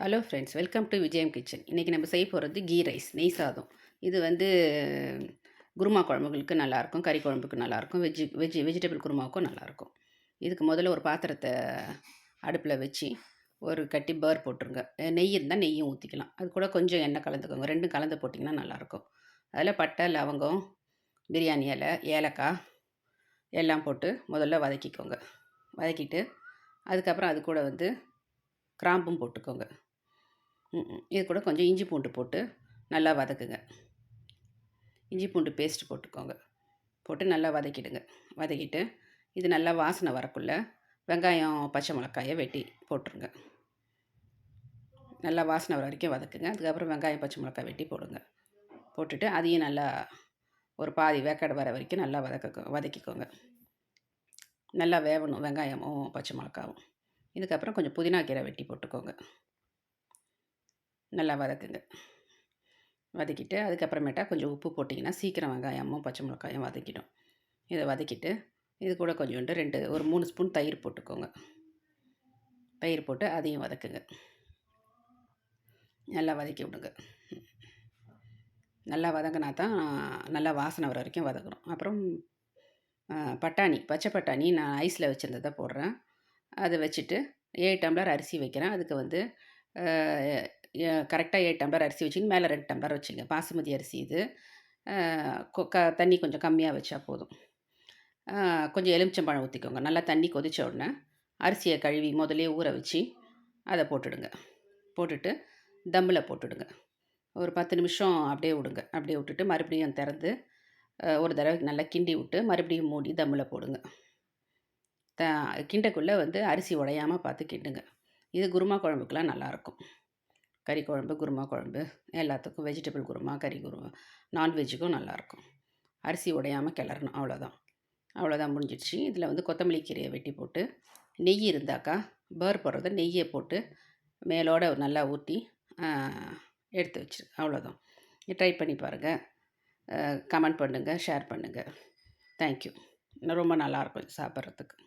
Hello friends, welcome to விஜயம் kitchen. இன்றைக்கி நம்ம செய்ய போகிறது கீ ரைஸ், நெய் சாதம். இது வந்து குருமா குழம்புகளுக்கு நல்லாயிருக்கும், கறி குழம்புக்கு நல்லாயிருக்கும், வெஜிடபிள் குருமாவுக்கும் நல்லாயிருக்கும். இதுக்கு முதல்ல ஒரு பாத்திரத்தை அடுப்பில் வச்சு ஒரு கட்டி பேர் போட்டுருங்க. நெய் இருந்தால் நெய்யும் ஊற்றிக்கலாம். அது கூட கொஞ்சம் எண்ணெய் கலந்துக்கோங்க. ரெண்டும் கலந்து போட்டிங்கன்னா நல்லாயிருக்கும். அதில் பட்டை, லவங்கம், பிரியாணி இலை, ஏலக்காய் எல்லாம் போட்டு முதல்ல வதக்கிக்கோங்க. வதக்கிட்டு அதுக்கப்புறம் அது கூட வந்து கிராம்பும் போட்டுக்கோங்க. இது கூட கொஞ்சம் இஞ்சி பூண்டு போட்டு நல்லா வதக்குங்க. இஞ்சி பூண்டு பேஸ்ட் போட்டுக்கோங்க. போட்டு நல்லா வதக்கிடுங்க. வதக்கிட்டு இது நல்லா வாசனை வரக்குள்ள வெங்காயம், பச்சை மிளகாயை வெட்டி போட்டுருங்க. நல்லா வாசனை வர வரைக்கும் வதக்குங்க. அதுக்கப்புறம் வெங்காயம், பச்சை மிளகாய் வெட்டி போடுங்க. போட்டுட்டு அதையும் நல்லா ஒரு பாதி வேக்காடு வர வரைக்கும் நல்லா வதக்கிக்கோங்க. நல்லா வேகணும் வெங்காயமும் பச்சை மிளகாவும். இதுக்கப்புறம் கொஞ்சம் புதினா கீரை வெட்டி போட்டுக்கோங்க. நல்லா வதக்குங்க. வதக்கிட்டு அதுக்கப்புறமேட்டா கொஞ்சம் உப்பு போட்டிங்கன்னா சீக்கிரம் வெங்காயமும் பச்சை மிளகாயும் வதக்கிடும். இதை வதக்கிட்டு இது கூட கொஞ்சோண்டு ஒரு 3 ஸ்பூன் தயிர் போட்டுக்கோங்க. தயிர் போட்டு அதையும் வதக்குங்க. நல்லா வதக்கி விடுங்க. நல்லா வதங்கினா தான் நல்லா வாசனை வர வரைக்கும் வதக்கணும். அப்புறம் பச்சை பட்டாணி நான் ஐஸில் வச்சுருந்ததை போடுறேன். அதை வச்சுட்டு 7 டம்ளர் அரிசி வைக்கிறேன். அதுக்கு வந்து கரெக்டாக 7 டம்ளர் அரிசி வச்சுன்னு மேலே 2 டம்ளர் வச்சுங்க. பாசுமதி அரிசி இது. தண்ணி கொஞ்சம் கம்மியாக வச்சா போதும். கொஞ்சம் எலுமிச்சம்பழம் ஊற்றிக்கோங்க. நல்லா தண்ணி கொதித்த உடனே அரிசியை கழுவி முதலே ஊற வச்சு அதை போட்டுடுங்க. போட்டுட்டு தம்மில் போட்டுடுங்க. ஒரு 10 நிமிஷம் அப்படியே விடுங்க. அப்படியே விட்டுட்டு மறுபடியும் திறந்து ஒரு தடவை நல்லா கிண்டி விட்டு மறுபடியும் மூடி தம்மில் போடுங்க. கிண்டக்குள்ளே வந்து அரிசி உடையாமல் பார்த்து கிண்டுங்க. இது குருமா குழம்புக்கெலாம் நல்லாயிருக்கும். கறி குழம்பு, குருமா குழம்பு எல்லாத்துக்கும், வெஜிடபிள் குருமா, கறி குருமா, நான்வெஜ்ஜுக்கும் நல்லாயிருக்கும். அரிசி உடையாமல் கிளறணும். அவ்வளோதான் முடிஞ்சிடுச்சு. இதில் வந்து கொத்தமல்லி கீரையை வெட்டி போட்டு நெய் இருந்தாக்கா பேர் போடுறத நெய்யை போட்டு மேலோடு நல்லா ஊற்றி எடுத்து வச்சிரு. அவ்வளோதான். ட்ரை பண்ணி பாருங்கள். கமெண்ட் பண்ணுங்கள், ஷேர் பண்ணுங்கள். தேங்க்யூ. ரொம்ப நல்லாயிருக்கும் சாப்பிட்றதுக்கு.